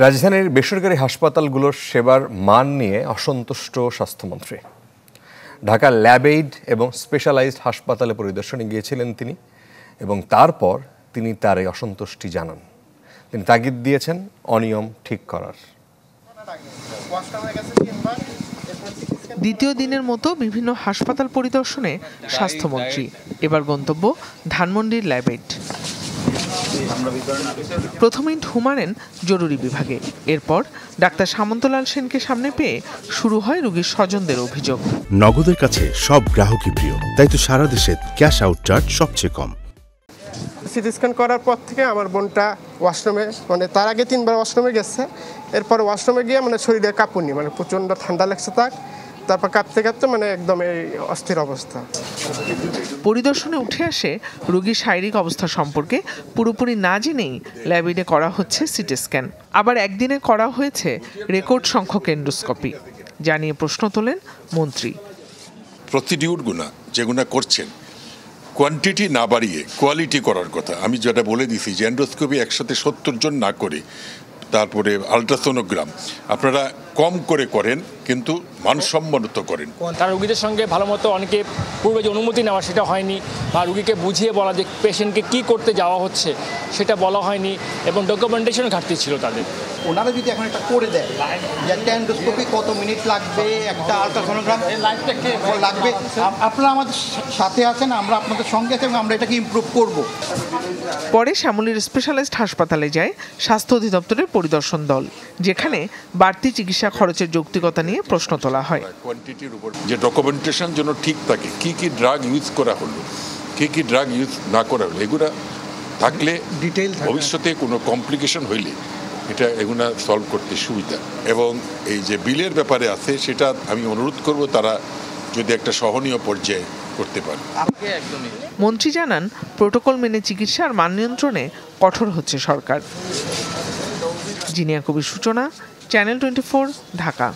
রাজধানীর বেসরকারি হাসপাতালগুলোর সেবার মান নিয়ে অসন্তুষ্ট স্বাস্থ্যমন্ত্রী। ঢাকার ল্যাবএইড এবং স্পেশালাইজড হাসপাতালে পরিদর্শনে গিয়েছিলেন তিনি এবং তারপর তিনি তার এই অসন্তুষ্টি জানান। তিনি তাগিদ দিয়েছেন অনিয়ম ঠিক করার। দ্বিতীয় দিনের মতো বিভিন্ন হাসপাতাল পরিদর্শনে স্বাস্থ্যমন্ত্রী। এবার গন্তব্য ধানমন্ডির ল্যাবএইড। প্রথমেই ঢু মারেন জরুরি বিভাগে। এরপর ডাক্তার সামন্তলাল সেনকে সামনে পেয়ে শুরু হয় রোগীর স্বজনদের অভিযোগ। নগদের কাছে সব গ্রাহকই প্রিয়, তাই তো সারা দেশে ক্যাশ আউট চার্জ সবচেয়ে কম। সিটি স্ক্যান করার পর থেকে আমার বোনটা ওয়াশরুমে, মানে তার আগে 3বার ওয়াশরুমে গেছে। এরপর ওয়াশরুমে গিয়ে শরীরে কাঁপুনি, প্রচণ্ড ঠান্ডা লাগছে তারপর কাঁপতে কাঁপতে একদম এই অস্থির অবস্থা। পরিদর্শনে উঠে আসে রোগীর শারীরিক অবস্থা সম্পর্কে পুরোপুরি না জেনেই ল্যাবএইডে করা হচ্ছে সিটি স্ক্যান। আবার একদিনে করা হয়েছে রেকর্ড সংখ্যক এন্ডোস্কোপি, জানিয়ে প্রশ্ন তোলেন মন্ত্রী। প্রসিডিউরগুলো যেগুলো করছেন কোয়ান্টিটি না বাড়িয়ে কোয়ালিটি করার কথা। আমি যেটা বলে দিছি যে এন্ডোস্কোপি একসাথে 70 জন না করে, তারপরে আলট্রাসোনোগ্রাম আপনারা কম করে করেন, কিন্তু মানসম্মত করেন। তারা রুগীদের সঙ্গে ভালো মতো অনেকে পূর্বে যে অনুমতি নেওয়া সেটা হয়নি, বা রুগীকে বুঝিয়ে বলা যে পেশেন্টকে কী করতে যাওয়া হচ্ছে সেটা বলা হয়নি, এবং ডকুমেন্টেশন ঘাটতি ছিল তাদের। ওনারা যদি এখন একটা করে দেয় যে একটা এন্ডোস্কোপি কত মিনিট লাগবে, একটা আলট্রাসোনোগ্রাম লাগবে, আপনারা আমাদের সাথে আছেন, আমরা আপনাদের সঙ্গে আছি এবং আমরা এটাকে ইমপ্রুভ করব। পরে শ্যামলীর স্পেশালাইজড হাসপাতালে যায় স্বাস্থ্য অধিদপ্তরের পরিদর্শন দল, যেখানে বাড়তি চিকিৎসা খরচের যৌক্তিকতা নিয়ে প্রশ্ন তোলা হয়। কোয়ান্টিটির উপর যে ডকুমেন্টেশন যেন ঠিক থাকে, কি কি ড্রাগ ইউজ করা হলো, কি কি ড্রাগ ইউজ না করা হলো, এগুলো থাকলে ভবিষ্যতে কোনো কমপ্লিকেশন হইলে এগুলো সলভ করতে সুবিধা। এবং এই যে বিলের ব্যাপারে আছে সেটা আমি অনুরোধ করব তারা যদি একটা সহনীয় পর্যায়ে করতে পারে। মন্ত্রী জানান, প্রোটোকল মেনে চিকিৎসা আর মান নিয়ন্ত্রণে কঠোর হচ্ছে সরকার। জিনিয়া কবির সূচনা, চ্যানেল 24, ঢাকা।